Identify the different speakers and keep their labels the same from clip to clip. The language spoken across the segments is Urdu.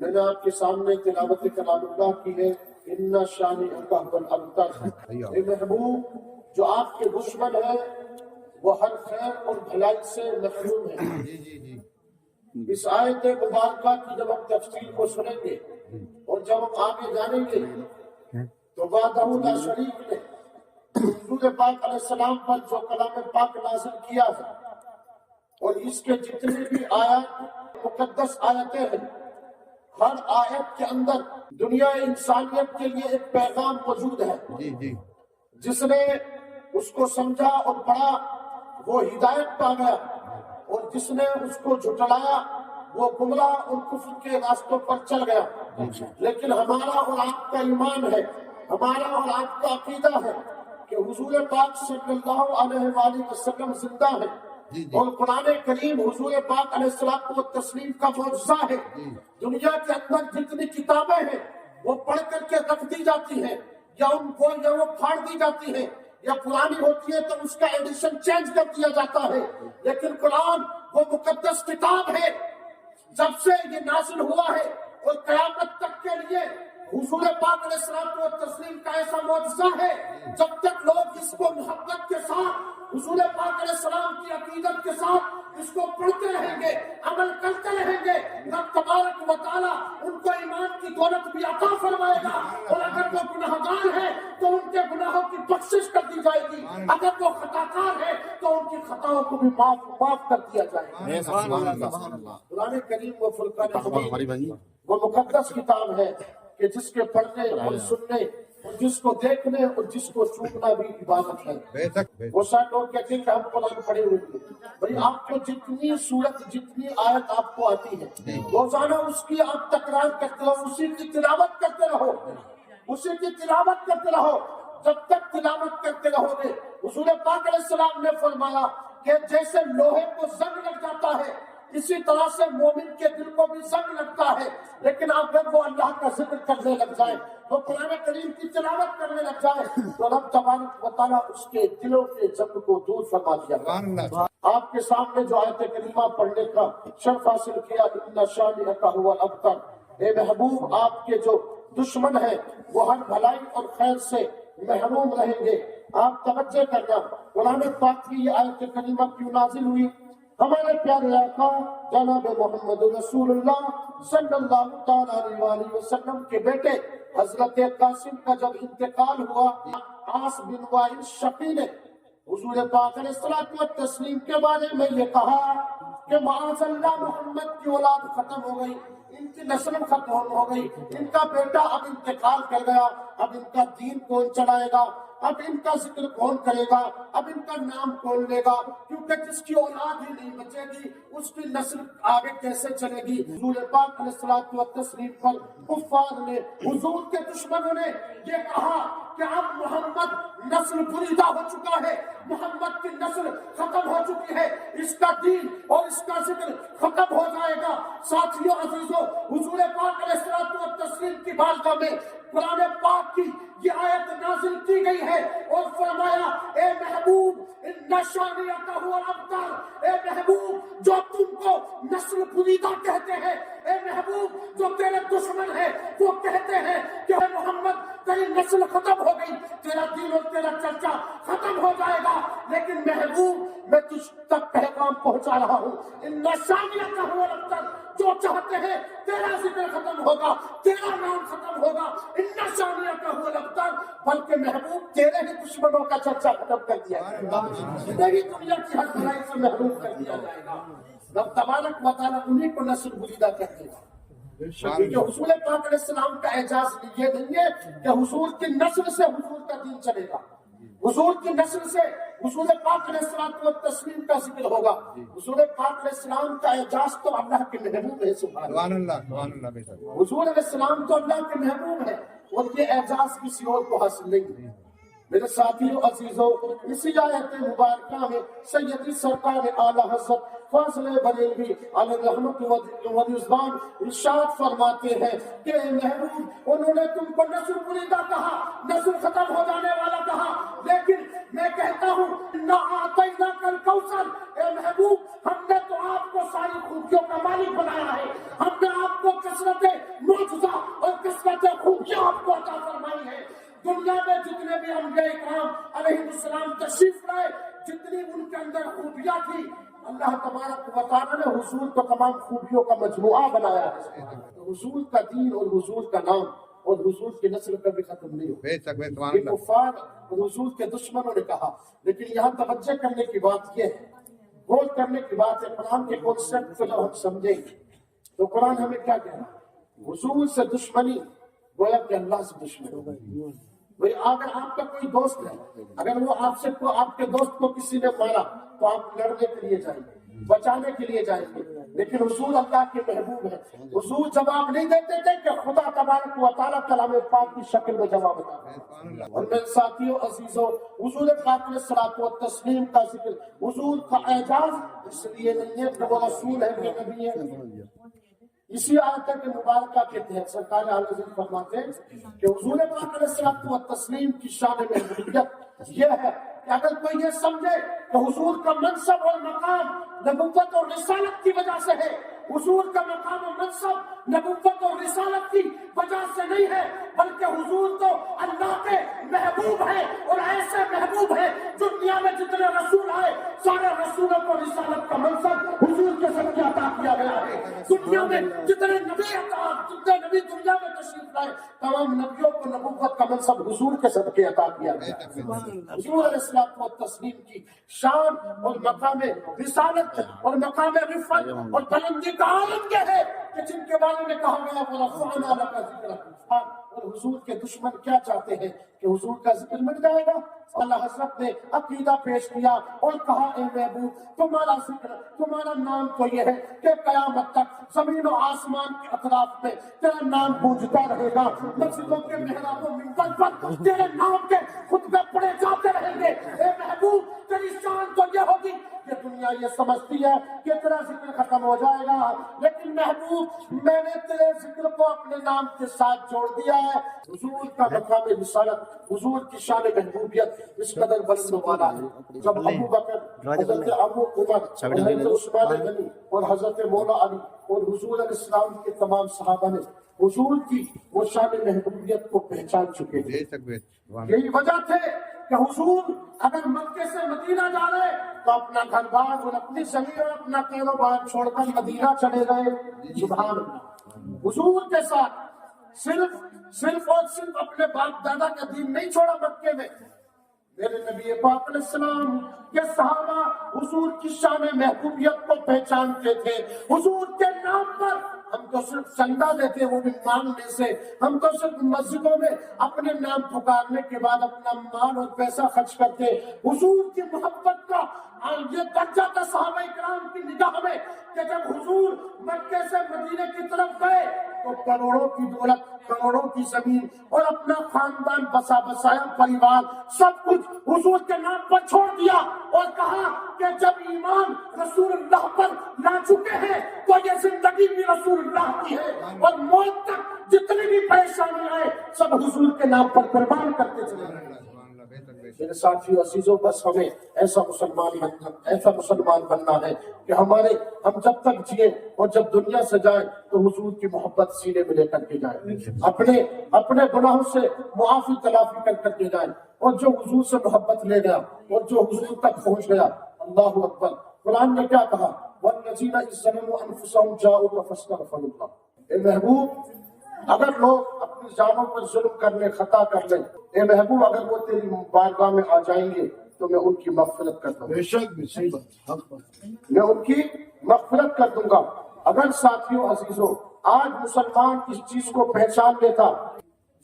Speaker 1: میں نے آپ کے سامنے تلاوت کلام اللہ کی ہے، ان شانئک هو الابتر۔ اے محبوب، جو آپ کے دشمن ہیں وہ ہر خیر اور بھلائی سے محروم ہیں۔ اس آیت مبارکہ کی جب ہم تفصیل کو سنیں گے اور جب ہم آگے جانیں گے تو وحدہ لا شریک نے حضور پاک علیہ السلام پر جو کلام پاک نازل کیا ہے اور اس کے جتنے بھی آیات مقدس آیتیں ہیں، ہر آیت کے اندر دنیا انسانیت کے لیے ایک پیغام موجود ہے۔ جس نے اس کو سمجھا اور پڑھا وہ ہدایت پا گیا، اور جس نے اس کو جھٹلایا وہ گمراہ اور کفر کے راستوں پر چل گیا۔ لیکن ہمارا اور آپ کا ایمان ہے، ہمارا اور آپ کا عقیدہ ہے کہ حضور پاک صلی اللہ علیہ وآلہ وسلم زندہ ہے، اور قرآن کریم حضور پاک علیہ السلام و تسلیم کا معجزہ ہے۔ دنیا کے اندر جتنی کتابیں ہیں وہ پڑھ کر کے رکھ دی جاتی ہیں، یا وہ پھاڑ دی جاتی ہیں، یا پرانی ہوتی ہے تو اس کا ایڈیشن چینج کر دیا جاتا ہے، لیکن قرآن وہ مقدس کتاب ہے۔ جب سے یہ نازل ہوا ہے اور قیامت تک کے لیے حضور پاک علیہ السلام و تسلیم کا ایسا معجزہ ہے، جب تک لوگ اس کو محبت کے ساتھ حضور پاک علیہ السلام کی عقیدت کے ساتھ اس کو پڑھتے رہیں گے، عمل کرتے رہیں گے، رب تبارک و تعالیٰ ان کو ایمان کی دولت بھی عطا فرمائے گا، اور اگر وہ گناہگار ہے تو ان کے گناہوں کی بخشش کر دی جائے گی، اگر وہ خطاکار ہے تو ان کی خطاؤں کو بھی معاف کر دیا جائے گا۔ قرآن کریم و فرقان حمید وہ مقدس کتاب ہے کہ جس کے پڑھنے اور سننے اور جس کو دیکھنے اور جس کو چوننا بھی عبادت ہے۔ وہ ساتھ لوگ کہتے ہیں کہ ہم قرآن پڑھے ہوئے ہیں، بھئی آپ کو جتنی سورت جتنی آیت آپ کو آتی ہے روزانہ اس کی آپ تکرار کرتے رہو، اسی کی تلاوت کرتے رہو، اسی کی تلاوت کرتے رہو۔ جب تک تلاوت کرتے رہو گے، حضور پاک علیہ السلام نے فرمایا کہ جیسے لوہے کو زنگ لگ جاتا ہے اسی طرح سے مومن کے دل کو بھی زنگ لگتا ہے، لیکن اگر وہ اللہ کا ذکر کرنے لگ جائے، تو قرآن کریم کی تلاوت کرنے لگ جائے، تو رب تبارک و تعالیٰ اس کے دلوں کے زنگ کو دور فرما دیا۔ آپ کے سامنے جو آیت کریمہ پڑھنے کا شرف حاصل کیا، ان شانئک هو الابتر، اے محبوب آپ کے جو دشمن ہیں وہ ہر بھلائی اور خیر سے محروم رہیں گے۔ آپ توجہ کرنا، قرآن پاک کی یہ آیت کریمہ کیوں نازل ہوئی؟ ہمارے پیارے آقا جناب محمد رسول اللہ صلی اللہ تعالیٰ علیہ وسلم کے بیٹے حضرت قاسم کا جب انتقال ہوا، عاص بن وائل شقی نے حضور پاک علیہ الصلوۃ والتسلیم کے بارے میں یہ کہا کہ معاذ اللہ محمد کی اولاد ختم ہو گئی، ان کی نسل ختم ہو گئی، ان کا بیٹا اب انتقال کر گیا، اب ان کا دین کون چلائے گا، اب ان کا ذکر کون کرے گا، اب ان کا نام کون لے گا، کیونکہ جس کی اولاد ہی نہیں بچے گی اس کی نسل آگے کیسے چلے گی۔ حضور پاک علیہ الصلوۃ والتسلیم پر کفار نے، حضور کے دشمنوں نے یہ کہا کہ اب محمد نسل بریدہ ہو چکا ہے، محمد کی نسل ختم ہو چکی ہے، اس کا دین اور اس کا ذکر ختم ہو جائے گا۔ ساتھیوں عزیزوں، حضور پاک علیہ الصلوۃ والتسلیم کی بارگاہ میں قرآن پاک کی یہ آیت نازل کی گئی ہے اور فرمایا اے محبوب ان شانئک هو الابتر، اے محبوب جو تم کو نسل بریدہ کہتے ہیں، اے محبوب جو تیرے دشمن ہیں وہ کہتے ہیں کہ اے محمد تیری نسل ختم ہو گئی، تیرا دین اور تیرا چرچا ختم ہو جائے گا، لیکن محبوب میں تجھ تک پیغام پہنچا رہا ہوں، ان شانئک هو الابتر، جو چاہتے ہیں تیرا ذکر ختم ہوگا، تیرا نام ختم ہوگا، ان شانئک هو الابتر، بلکہ محبوب تیرے ہی دشمنوں کا چرچا ختم کر دیا جائے گا، تیری دنیا کی ہر برائی سے محروم کر دیا جائے گا۔ رب تبارک و تعالیٰ انہیں کو نسل بریدہ کہتے ہیں، کیونکہ حضور پاک علیہ السلام کا اعجاز یہ نہیں ہے کہ حضور کی نسل سے حضور کا دین چلے گا، حضور کی نسل سے حضور پاک علیہ الصلوۃ والتسلیم کا ذکر ہوگا۔ حضور پاک علیہ السلام کا اعجاز تو اللہ کے محبوب ہے، سبحان اللہ، حضور علیہ السلام تو اللہ کے محبوب ہے، اور یہ اعجاز کسی اور کو حاصل نہیں ہے۔ میرے ساتھیوں عزیزوں، اسی آیت مبارکہ میں سیدی سرکار اعلیٰ حضرت فاضل بریلوی علیہ رحمت و رضوان ارشاد فرماتے ہیں کہ محبوب انہوں نے تم کو نسل بریدہ کہا، نسل ختم ہو جانے والا کہا، لیکن میں کہتا ہوں انا اعطیناک الکوثر، اے محبوب ہم نے تو آپ کو ساری خوبیوں کا مالک بنایا ہے، ہم نے آپ کو کثرت معجزہ اور کثرت خوبیاں آپ کو عطا فرمائی ہے۔ دنیا میں جتنے بھی انبیاء کرام علیہ السلام تشریف لائے، جتنی ان کے اندر خوبیاں تھی، اللہ تبارک و تعالیٰ نے حضور کو تمام خوبیوں کا مجموعہ بنایا ہے۔ حضور کا دین اور حضور کا نام اور حضور کی نسل کبھی ختم نہیں ہوگی۔ یہ کفار اور حضور کے دشمنوں نے کہا، لیکن یہاں توجہ کرنے کی بات یہ ہے، غور کرنے کی بات ہے، قرآن کے کانسیپٹ کو جب ہم سمجھیں گے تو قرآن ہمیں کیا کہہ رہا ہے؟ حضور سے دشمنی گویا کہ اللہ سے دشمنی۔ بھئی اگر آپ کا کوئی دوست ہے، اگر وہ آپ کے دوست کو کسی نے مارا تو آپ لڑنے کے لیے جائیں گے، بچانے کے لیے جائیں گے، لیکن حضور اللہ کے محبوب ہے، حضور جواب نہیں دیتے تھے کہ خدا تبارک و تعالیٰ کلام پاک کی شکل میں جواب دیتا ہے۔ اور میرے ساتھیوں عزیزوں، حضور پاک علیہ الصلوۃ والتسلیم کا ذکر حضور کا اعجاز اس لیے نہیں ہے کہ وہ رسول ہے، کہ نبی ہے۔ اسی آیت کے مبارکہ کے تحت سرکار اعلیٰ حضرت فرماتے ہیں کہ حضور پاک علیہ الصلوۃ والتسلیم کی شان محبوبیت یہ ہے کہ اگر کوئی یہ سمجھے کہ حضور کا منصب اور مقام نبوت اور رسالت کی وجہ سے ہے، حضور کا مقام و منصب نبوت اور رسالت کی وجہ سے نہیں ہے، بلکہ حضور تو اللہ کے محبوب ہے، اور ایسے محبوب ہے دنیا میں جتنے رسول آئے سارے رسولوں کو رسالت کا منصب حضور کے صدقے عطا کیا گیا ہے۔ دنیا میں جتنے نبی دنیا میں تشریف لائے تمام نبیوں کو نبوت کا منصب حضور کے صدقے عطا کیا گیا ہے۔ حضور علیہ الصلوۃ والتسلیم کی شان اور مقام رسالت اور مقام رفعت اور بلندی کا عالم یہ ہے کہ جن کے بارے میں کہا گیا وَرَفَعْنَا لَكَ ذِكْرَكَ، اور حضور کے دشمن کیا چاہتے ہیں کہ حضور کا ذکر مٹ جائے گا۔ اللہ حضرت نے عقیدہ پیش کیا اور کہا اے محبوب تمہارا ذکر، تمہارا نام تو یہ ہے کہ قیامت تک زمین و آسمان کے اطراف میں تیرا نام گونجتا رہے گا، مسجدوں کے محراب و منبر پر تیرے نام کے خطبے پڑھے جاتے رہیں گے۔ اے محبوب تیری شان تو یہ ہوگی کہ دنیا یہ سمجھتی ہے کہ تیرا ذکر ختم ہو جائے گا، لیکن محبوب میں نے تیرے ذکر کو اپنے نام کے ساتھ جوڑ دیا ہے۔ حضور کا مقام رسالت، حضور کی شان محبوبیت اس قدر بلند و بالا ہے۔ جب ابو بکر، حضرت ابو عمر، حضرت عثمان غنی اور حضرت مولا علی اور حضور علیہ السلام کے تمام صحابہ نے حضور کی وہ شان محبوبیت کو پہچان چکے تھے، یہی وجہ تھے کہ حضور اگر مکے سے مدینہ جا رہے تو اپنا گھر بار اور اپنی زمین اور اپنا کاروبار چھوڑ کر مدینہ چلے گئے۔ سبحان اللہ، حضور کے ساتھ صرف اور صرف اپنے باپ دادا کا دین نہیں چھوڑا مکے میں، میرے نبی پاک علیہ السلام کے صحابہ حضور کی شان محبوبیت کو پہچانتے تھے۔ حضور کے نام پر ہم تو صرف چندہ دیتے، وہ بھی مانگنے سے، ہم تو صرف مسجدوں میں اپنے نام پکارنے کے بعد اپنا مال اور پیسہ خرچ کرتے۔ حضور کی محبت کا یہ درجہ تھا صحابہ کرام کی نگاہ میں کہ جب حضور مکے سے مدینے کی طرف گئے تو کروڑوں کی دولت، کروڑوں کی زمین اور اپنا خاندان، بسا بسایا پریوار، سب کچھ حضور کے نام پر چھوڑ دیا اور کہا کہ جب ایمان رسول اللہ پر لا چکے ہیں تو یہ زندگی بھی رسول اللہ کی ہے، اور موت تک جتنی بھی پریشانی آئے سب حضور کے نام پر قربان کرتے چلے گئے۔ میرے ساتھیوں عزیزوں، بس ہمیں ایسا مسلمان بننا ہے کہ ہم جب تک جیے اور جب دنیا سے جائیں تو حضور کی محبت سینے میں لے کر کے جائیں، اپنے گناہوں سے معافی تلافی کر کے جائیں، اور جو حضور سے محبت لے گیا اور جو حضور تک پہنچ گیا، اللہ اکبر۔ قرآن نے کیا کہا؟ وَالَّذِينَ إِذْ ظَلَمُوا أَنفُسَهُمْ جَاءُوكَ فَاسْتَغْفَرُوا اللَّهَ۔ اے محبوب اگر لوگ اپنی جانوں پر ظلم کر لیں، خطا کر لیں، اے محبوب اگر وہ تیری بارگاہ میں آ جائیں گے تو میں ان کی مغفرت کر دوں گا، میں ان کی مغفرت کر دوں گا۔ اگر ساتھیوں عزیزوں آج مسلمان اس چیز کو پہچان لیتا،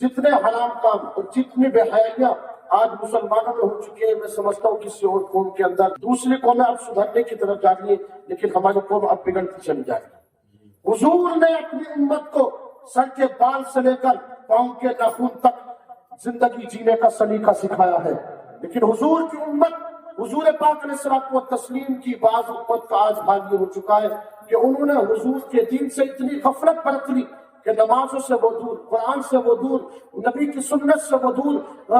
Speaker 1: جتنے حرام کام اور جتنی بے حیائیاں آج مسلمانوں میں ہو چکی ہے، میں سمجھتا ہوں کسی اور قوم کے اندر، دوسری قومیں اب سدھرنے کی طرف جا رہی ہے، لیکن ہماری قوم اب بگڑتی چلی جائے گی۔ حضور نے اپنی امت کو سر کے بال سے لے کر پاؤں کے ناخن تک زندگی جینے کا سلیقہ سکھایا ہے، لیکن حضور کی امت، حضور پاک علیہ الصلوۃ والتسلیم کی بعض امت کا آج حال یہ ہو چکا ہے کہ انہوں نے حضور کے دین سے اتنی غفلت برت لی کہ کہ نمازوں سے وہ دور، قرآن سے وہ دور، نبی کی سنت سے وہ دور،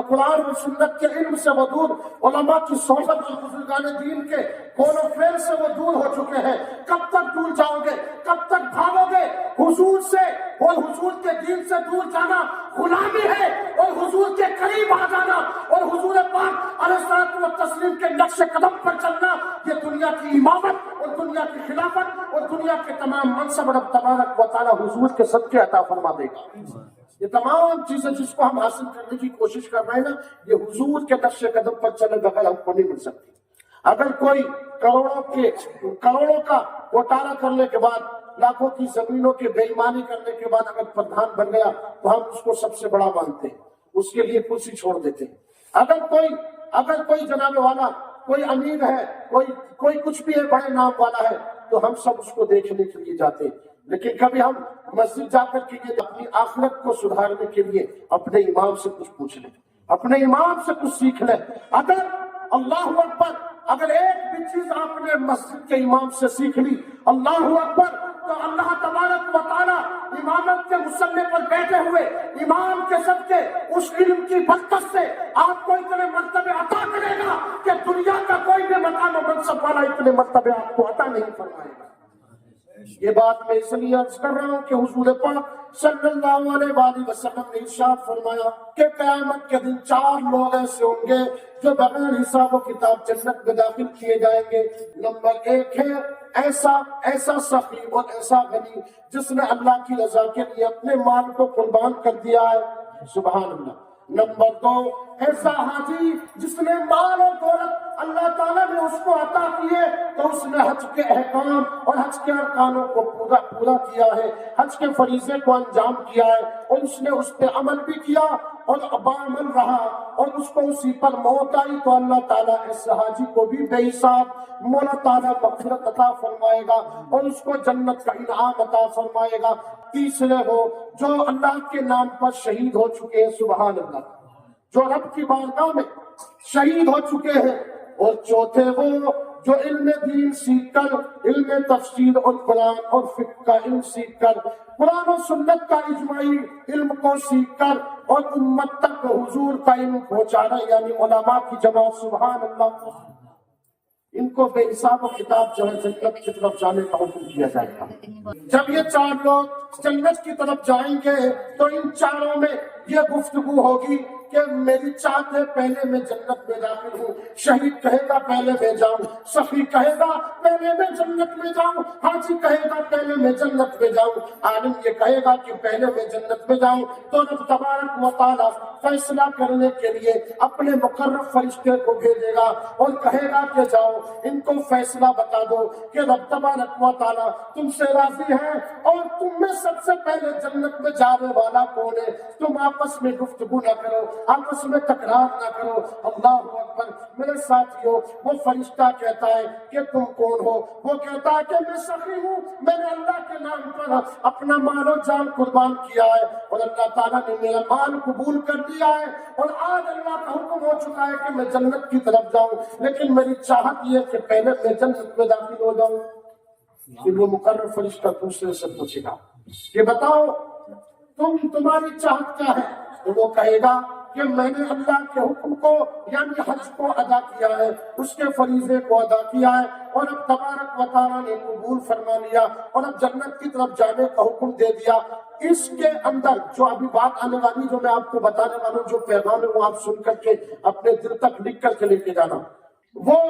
Speaker 1: قرآن اور سنت کے علم سے وہ دور، علماء کی صحبت اور بزرگان دین کے قول و فعل سے وہ دور ہو چکے ہیں۔ کب تک دور جاؤ گے؟ کب تک بھاگو گے؟ حضور سے اور حضور کے دین سے دور جانا غلامی ہے، اور حضور کے قریب آ جانا اور حضور پاک علیہ الصلوۃ والتسلیم کے نقش قدم پر چلنا، یہ دنیا کی امامت اور دنیا کی خلافت اور دنیا کے تمام منصب رب تبارک و تعالیٰ حضور کے صدقے عطا فرما دے گا۔ یہ تمام چیزیں جس کو ہم حاصل کرنے کی کوشش کر رہے ہیں نا، یہ حضور کے نقش قدم پر چلے بغیر ہم کو نہیں مل سکتی۔ اگر کوئی کروڑوں کا گھوٹالہ کرنے کے بعد، لاکھوں کی زمینوں کی بے ایمانی کرنے کے بعد اگر پردھان بن گیا تو ہم اس کو سب سے بڑا مانتے ہیں، اس کے لیے کرسی چھوڑ دیتے ہیں۔ اگر کوئی جناب والا، کوئی امیر ہے، کوئی کچھ بھی ہے، بڑے نام والا ہے، تو ہم سب اس کو دیکھنے کے لیے جاتے ہیں۔ لیکن کبھی ہم مسجد جا کر کے یہ اپنی آخرت کو سدھارنے کے لیے اپنے امام سے کچھ پوچھ لیں، اپنے امام سے کچھ سیکھ لیں۔ اگر اللہ اکبر، اگر ایک بھی چیز آپ نے مسجد کے امام سے سیکھ لی، اللہ اکبر، تو اللہ تبارک و تعالیٰ امامت کے مصلی پر بیٹھے ہوئے امام کے صدقے اس علم کی برکت سے آپ کو اتنے مرتبے عطا کرے گا کہ دنیا کا کوئی بھی مقام و منصب والا اتنے مرتبے آپ کو عطا نہیں فرمائے گا۔ یہ بات میں اس لیے عرض کر رہا ہوں کہ حضور پاک صلی اللہ علیہ وآلہ وسلم نے ارشاد فرمایا کہ قیامت کے دن 4 لوگ ایسے ہوں گے جو بغیر حساب و کتاب جنت میں داخل کیے جائیں گے۔ نمبر 1 ہے ایسا سخی اور ایسا غنی جس نے اللہ کی رضا کے لیے اپنے مال کو قربان کر دیا ہے، سبحان اللہ۔ نمبر 2 ایسا حاجی جس نے مال اور دولت اللہ تعالیٰ نے اس کو عطا کیے تو اس نے حج کے احکام اور حج کے ارکانوں کو پورا کیا ہے، حج کے فریضے کو انجام کیا ہے، اور اس نے اس پہ عمل بھی کیا اور بعمل رہا، اور اس کو اسی پر موت آئی، تو اللہ تعالیٰ ایسے حاجی کو بھی بے حساب مولا تعالیٰ مغفرت عطا فرمائے گا اور اس کو جنت کا انعام عطا فرمائے گا۔ تیسرے ہو جو اللہ کے نام پر شہید ہو چکے ہیں، سبحان اللہ، جو رب کی بارگاہ میں شہید ہو چکے ہیں۔ اور چوتھے وہ جو علم دین سیکھ کر، علم تفسیر اور قرآن اور فقہ کا علم سیکھ کر، قرآن و سنت کا اجماعی علم کو سیکھ کر اور امت تک حضور کا علم پہنچانا، یعنی علماء کی جماعت، سبحان اللہ، ان کو بے حساب و کتاب جو ہے جنت کی طرف جانے کا حکم کیا جائے گا۔ جب یہ 4 لوگ جنت کی طرف جائیں گے تو ان چاروں میں یہ گفتگو ہوگی کہ میری چاہت ہے پہلے میں جنت میں داخل ہوں۔ شہید کہے گا پہلے میں جاؤں، سخی کہے گا پہلے میں جنت میں جاؤں، حاجی کہے گا پہلے میں جنت میں جاؤں، عالم یہ کہے گا کہ پہلے میں جنت میں جاؤں۔ تو رب تبارک و تعالیٰ فیصلہ کرنے کے لیے اپنے مقرر فرشتے کو بھیجے گا اور کہے گا کہ جاؤ ان کو فیصلہ بتا دو کہ رب تبارک و تعالیٰ تم سے راضی ہے اور تم میں سب سے پہلے جنت میں جانے والا کون ہے۔ تم آپس میں گفتگو نہ کرو، آپس میں تکرار نہ کرو۔ اللہ اکبر۔ میرے ساتھیوں، وہ فرشتہ کہتا ہے کہ تم کون ہو؟ وہ کہتا ہے کہ میں سخی ہوں، میں نے اللہ کے نام پر اپنا مال و جان قربان کیا ہے اور اللہ تعالیٰ نے میرا مال قبول کر دیا ہے، اور آج اللہ کا حکم ہو چکا ہے کہ میں جنت کی طرف جاؤں، لیکن میری چاہت یہ کہ پہلے میں جنت میں داخل ہو جاؤں۔ پھر وہ مقرر فرشتہ دوسرے سے پوچھے گا کہ بتاؤ تمہاری چاہت کیا ہے؟ تو وہ کہے گا کہ میں نے اللہ کے حکم کو یعنی حج کو ادا کیا ہے، اس کے فریضے کو ادا کیا ہے، اور اب تبارک و تعالیٰ نے قبول فرما لیا اور اب جنت کی طرف جانے کا حکم دے دیا۔ اس کے اندر جو ابھی بات آنے والی، جو میں آپ کو بتانے والا ہوں، جو پیغام ہے وہ آپ سن کر کے اپنے دل تک لکھ کر کے لے کے جانا۔ وہ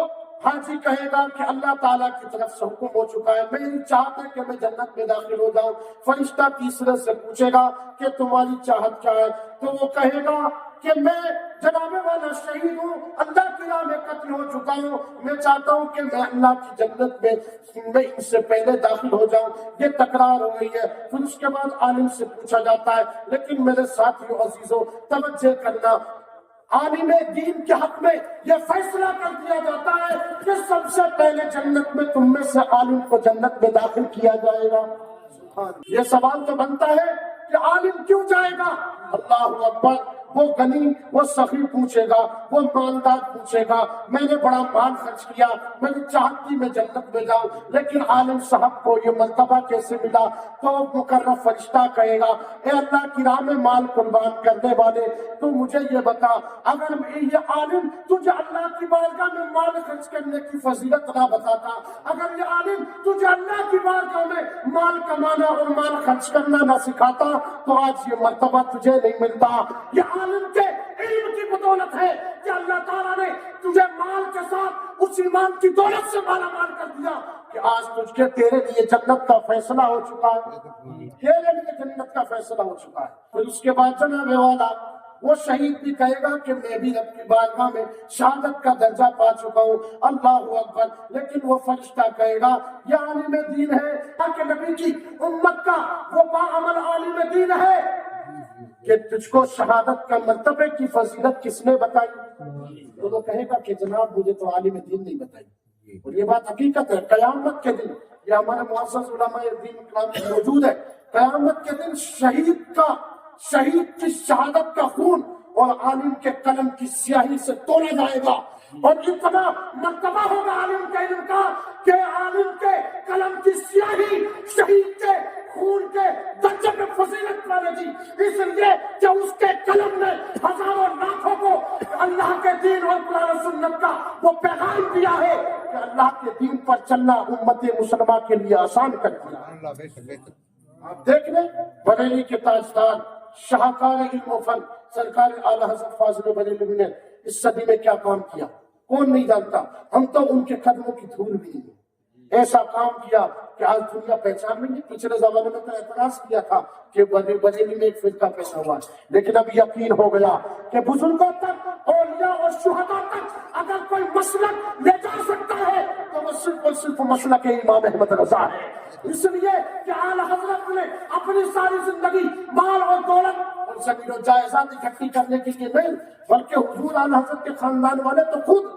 Speaker 1: حاجی کہے گا کہ اللہ تعالیٰ کی طرف سے حکم ہو چکا ہے، میری چاہت ہے کہ میں جنت میں داخل ہو جاؤں۔ فرشتہ تیسرے سے پوچھے گا کہ تمہاری چاہت کیا ہے؟ تو وہ کہے گا کہ میں جناب والا شہید ہوں، اللہ کی راہ میں قتل ہو چکا ہوں، میں چاہتا ہوں کہ میں اللہ کی جنت میں ان سے پہلے داخل ہو جاؤں۔ یہ تکرار ہو رہی ہے۔ پھر اس کے بعد عالم سے پوچھا جاتا ہے، لیکن میرے ساتھیوں عزیزوں توجہ کرنا، عالم دین کے حق میں یہ فیصلہ کر دیا جاتا ہے کہ سب سے پہلے جنت میں تم میں سے عالم کو جنت میں داخل کیا جائے گا۔ یہ سوال تو بنتا ہے کہ عالم کیوں جائے گا؟ اللہ اکبر۔ وہ غنی وہ سخی پوچھے گا، وہ مالدار پوچھے گا میں نے بڑا مال خرچ کیا، میں نے چاہتی میں جنت میں جاؤں لیکن عالم صاحب کو یہ مرتبہ کیسے ملا؟ تو مقرب فرشتہ کہے گا اے اللہ کی راہ میں مال قربان کرنے والے تو مجھے یہ بتا، اگر یہ عالم تجھے اللہ کی بارگاہ میں مال خرچ کرنے کی فضیلت نہ بتاتا، اگر یہ عالم تجھے اللہ کی بارگاہ میں مال کمانا اور مال خرچ کرنا نہ سکھاتا تو آج یہ مرتبہ تجھے نہیں ملتا۔ یہ عالم کے علم کی بدولت ہے کہ اللہ تعالیٰ نے تجھے مال کے ساتھ اس ایمان کی دولت سے مالا مال کر دیا کہ آج تجھ کے تیرے لیے جنت کا فیصلہ ہو چکا ہے، تیرے لیے جنت کا فیصلہ ہو چکا ہے۔ پھر اس کے بعد جناب والا وہ شہید بھی کہے گا کہ میں بھی رب کی بارگاہ میں شہادت کا درجہ پا چکا ہوں، اللہ اکبر، لیکن وہ فرشتہ کہے گا یہ عالم دین ہے کہ نبی کی امت کا وہ باعمل عالم دین ہے کہ تجھ کو شہادت کا مرتبے کی فضیلت کس نے بتائی؟ تو وہ کہے گا کہ جناب مجھے تو عالم دین نہیں بتائی، اور یہ بات حقیقت ہے۔ قیامت کے دن یہ ہمارے معزز علماء دین اکرام میں موجود ہے، قیامت کے دن شہید کی شہادت کا خون اور عالم کے قلم کی سیاہی سے تولا جائے گا، اور اتنا مرتبہ ہوگا عالم کے علم کا کہ عالم کے قلم کی سیاہی شہید کے خون کے درجے میں فضیلت والے گی، اس لیے کہ اس کے قلم نے ہزاروں لاکھوں کو اللہ کے دین اور قرآن و سنت کا وہ پیغام دیا ہے کہ اللہ کے دین پر چلنا امت مسلمہ کے لیے آسان کر دیا۔ آپ دیکھ لیں بریلی کے تاجدار شاہکار علم و فن سرکار اعلیٰ حضرت فاضل بریلوی نے اس صدی میں کیا کام کیا کون نہیں جانتا، ہم تو ان کے قدموں کی دھول بھی نہیں۔ ایسا کام کیا کہ آج دنیا پہچان نہیں ہے۔ پچھلے زمانے میں تو اعتراض کیا تھا کہ بریلی میں ایک فرقہ پیدا ہوا ہے، لیکن اب یقین ہو گیا کہ بزرگوں تک اولیاء اور شہداء تک اگر کوئی مسلک لے جا سکتا ہے تو وہ صرف اور صرف مسلک امام احمد رضا ہے، اس لیے کہ اعلیٰ حضرت نے اپنی ساری زندگی مال اور دولت اور زمین و جائیداد اکٹھی کرنے کے لیے نہیں، بلکہ حضور اعلیٰ حضرت کے خاندان والے تو خود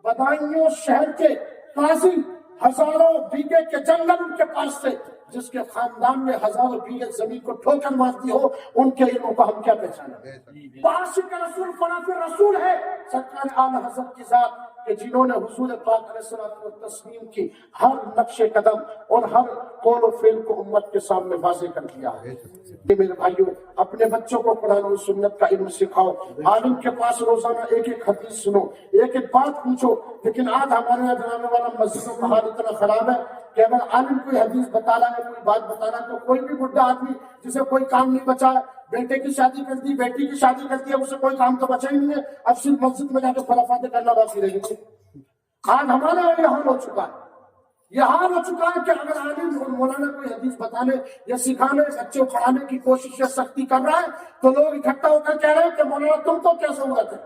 Speaker 1: بدایوں شہر کے قاضی ہزاروں بیگھے کے جنگل ان کے پاس تھے، جس کے خاندان میں ہزاروں بیگھے زمین کو ٹھوکر مارتی ہو، ان کے علموں کو ہم کیا پہچانا؟ عاشق رسول فناف رسول ہے سرکار اعلیٰ حضرت کی ذات کہ جنہوں نے حضور پاک علیہ الصلوۃ والتسلیم کی ہر نقش قدم اور ہر قول و فعل کو امت کے سامنے واضح کر دیا ہے۔ میرے بھائیوں، اپنے بچوں کو قرآن و سنت کا علم سکھاؤ، عالم کے پاس روزانہ ایک ایک حدیث سنو، ایک ایک بات پوچھو۔ لیکن آج ہمارے یہاں جناب والا مسجدوں کا حال اتنا خراب ہے کہ اگر عالم کوئی حدیث بتا رہا ہے، کوئی بات بتا رہا ہے، تو کوئی بھی بڈھا آدمی جسے کوئی کام نہیں بچا ہے، بیٹے کی شادی کر دی، بیٹی کی شادی کر دی ہے، اسے کوئی کام تو بچا ہی نہیں ہے، اب صرف مسجد میں جا کے خرافاتیں کرنا باقی رہ گئی۔ آج ہمارا یہ حال ہو چکا ہے، یہ حال ہو چکا ہے کہ اگر عالم اور مولانا کوئی حدیث بتانے یا سکھانے بچے کو پڑھانے کی کوشش یا سختی کر رہا ہے تو لوگ اکٹھا ہو کر کہہ رہے ہیں کہ مولانا تم کو کیا ضرورت ہے،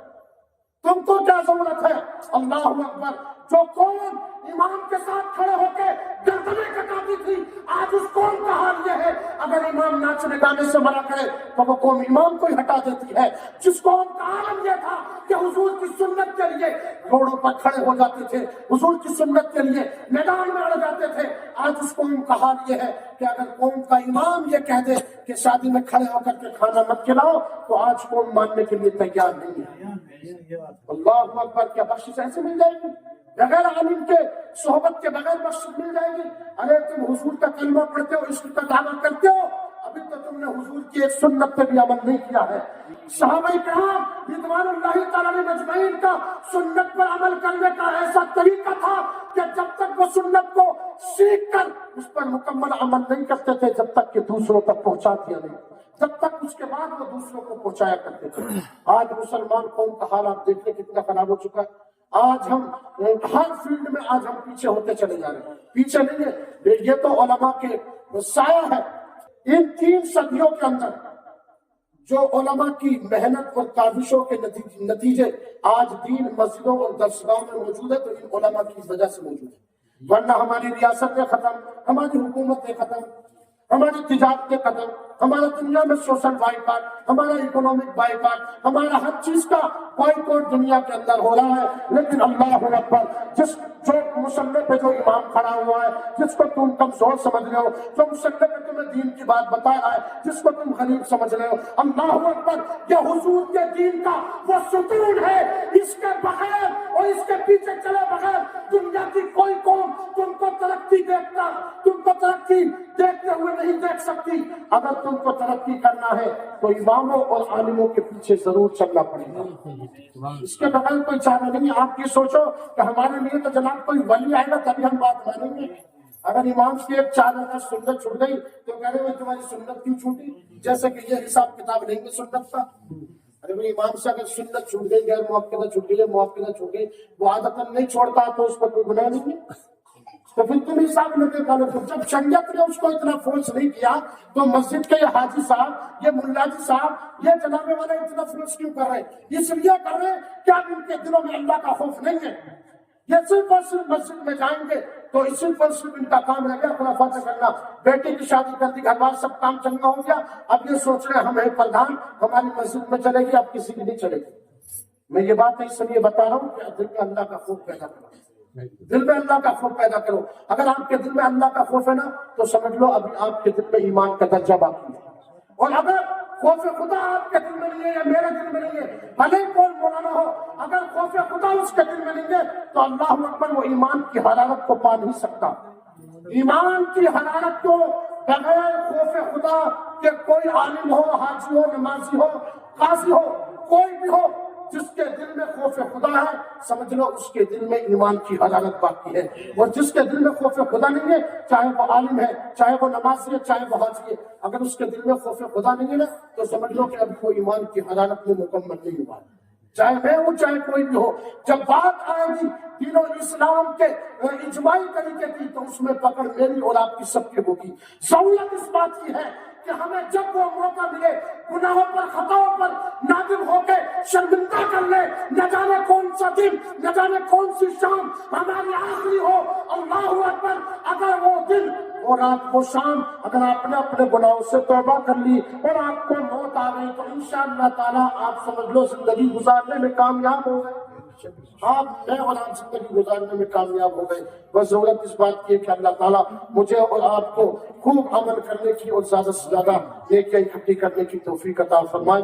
Speaker 1: تم کو کیا ضرورت ہے؟ اللہ اکبر! جو قوم امام کے ساتھ کھڑے ہو کے گردنیں کٹاتی تھی، آج اس قوم کا حال یہ ہے اگر امام ناچنے گانے سے منع کرے تو وہ قوم امام کو ہی ہٹا دیتی ہے۔ جس قوم کا عالم یہ تھا کہ حضور کی سنت کے لیے روڑوں پر کھڑے ہو جاتے تھے، حضور کی سنت کے لیے میدان میں اڑ جاتے تھے، آج اس قوم کا حال یہ ہے کہ اگر قوم کا امام یہ کہہ دے کہ شادی میں کھڑے ہو کر کے کھانا مت کھلاؤ تو آج قوم ماننے کے لیے تیار نہیں ہے۔ اللہ اکبر! کیا بخشش ایسے مل جائے گی؟ بغیر عالم کے صحبت کے بغیر بخشش مل جائے گی؟ ارے تم حضور کا کلمہ پڑھتے ہو، عشق کا دعویٰ کرتے ہو، ابھی تو تم نے حضور کی ایک سنت پہ بھی عمل نہیں کیا ہے۔ صحابہ کرام رضوان اللہ تعالیٰ علیہم اجمعین کا سنت پر عمل کرنے کا ایسا طریقہ تھا کہ جب تک وہ سنت کو سیکھ کر اس پر مکمل عمل نہیں کرتے تھے جب تک کہ دوسروں تک پہنچا دیا نہیں، جب تک اس کے بعد وہ دوسروں کو پہنچایا کرتے تھے۔ آج مسلمان قوم کا حال آپ دیکھیں کتنا خراب ہو چکا ہے۔ آج ہم ہر فیلڈ میں آج ہم پیچھے ہوتے چلے جا رہے ہیں، پیچھے نہیں ہے، یہ تو علماء کے سایہ ہے۔ ان 3 صدیوں کے اندر جو علماء کی محنت اور کاوشوں کے نتیجے آج دین مسجدوں اور درسگاہوں میں موجود ہے تو ان علماء کی وجہ سے موجود ہے، ورنہ ہماری ریاستیں ختم، ہماری حکومتیں ختم، ہماری تجارتیں ختم، ہمارا دنیا میں سوشل بائیکاٹ، ہمارا اکنامک بائیکاٹ، ہمارا ہر چیز کا بائیکاٹ دنیا کے اندر ہو رہا ہے، لیکن اللہ اکبر، جو مسلح پہ جو امام کھڑا ہوا ہے، جس کو تم کمزور سمجھ رہے ہو، جو مسلح پہ تمہیں دین کی بات بتا رہا ہے، جس کو تم غریب سمجھ رہے ہو، اللہ اکبر، یہ حضور کے دین کا وہ ستون ہے، اس کے بغیر اور اس کے پیچھے چلے بغیر دنیا کی کوئی قوم تم کو ترقی دیکھتے ہوئے نہیں دیکھ سکتی۔ اگر تم کو ترقی کرنا ہے تو اماموں اور عالموں کے پیچھے ضرور چلنا پڑے گا، اس کے بغیر کوئی چارہ نہیں۔ آپ یہ سوچو کہ ہمارے لیے تو جناب کوئی ولی آئے گا تبھی ہم بات مانیں گے۔ اگر امام کی ایک 4 رکعت سنت چھوٹ گئی تو کہہ رہے ہیں تمہاری سنت کیوں چھوٹی، جیسے کہ یہ حساب کتاب نہیں ہے سنت کا۔ ارے بھائی امام سے اگر سنت چھوٹ گئی، غیر موقعہ چھوٹ گئی، موقعہ چھوٹ گئی، وہ عادتاً نہیں چھوڑتا تو اس پر کوئی گناہ نہیں ہے، تو پھر تم حساب لگے کرو۔ جب شریعت نے اس کو اتنا فورس نہیں کیا تو مسجد کے یہ حاجی صاحب، یہ ملا جی صاحب، یہ جناب والے اتنا فورس کیوں کر رہے ہیں؟ اس لیے کر رہے ہیں کیا ان کے دلوں میں اللہ کا خوف نہیں ہے؟ یہ صرف اور صرف مسجد میں جائیں گے تو صرف اور صرف ان کا کام رہ گیا خلافت کرنا، بیٹے کی شادی کر دی، گھر بار سب کام چنگا ہو گیا، اب یہ سوچ رہے ہیں ہم ہیں پردھان، ہماری مسجد میں چلے گی، اب کسی کی نہیں چلے گی۔ میں یہ بات اس لیے بتا رہا ہوں کہ دل میں اللہ کا خوف پیدا کرو، دل میں اللہ کا خوف پیدا کرو۔ اگر آپ کے دل میں اللہ کا خوف ہے نا تو سمجھ لو ابھی آپ کے دل میں ایمان کا درجہ باقی ہے، اور اگر خوف خدا آپ کے دل میں نہیں ہے یا میرے دل میں نہیں ہے، بھلے کون مولانا ہو، اگر خوف خدا اس کے دل میں نہیں ہے تو اللہ اکبر وہ ایمان کی حرارت کو پا نہیں سکتا۔ ایمان کی حرارت کو بغیر خوف خدا کہ کوئی عالم ہو، حاجی ہو، نمازی ہو، قاضی ہو، کوئی بھی ہو، جس کے دل میں خوف خدا ہے سمجھ لو اس کے دل میں ایمان کی حرارت باقی ہے، اور جس کے دل میں خوف خدا نہیں ہے، چاہے وہ عالم ہے، چاہے وہ نمازی ہے، چاہے وہ حاجی ہے، اگر اس کے دل میں خوف خدا نہیں ہے نا تو سمجھ لو کہ ابھی وہ ایمان کی حرارت میں مکمل نہیں ہوا، چاہے میں ہوں چاہے کوئی بھی ہو۔ جب بات آئے گی دین و اسلام کے اجماعی طریقے کی تو اس میں پکڑ میری اور آپ کی سب کی ہوگی۔ ضرورت اس بات کی ہے کہ ہمیں جب وہ موقع ملے گناہوں پر، خطاؤں پر نادم ہو کے شرمندہ کر لے، نہ جانے کون سا دن، نہ جانے کون سی شام ہماری آخری ہو، اللہ اکبر، اگر وہ دن وہ رات وہ شام اگر آپ نے اپنے گناہوں سے توبہ کر لی اور آپ کو موت آ گئی تو انشاءاللہ تعالیٰ آپ سمجھ لو زندگی گزارنے میں کامیاب ہو گئے، آپ میں اور آپ زندگی گزارنے میں کامیاب ہو گئے۔ بس ضرورت اس بات کی ہے کہ اللہ تعالیٰ مجھے اور آپ کو خوب عمل کرنے کی اور زیادہ سے زیادہ نیکیاں اکٹھی کرنے کی توفیق عطا فرمائے۔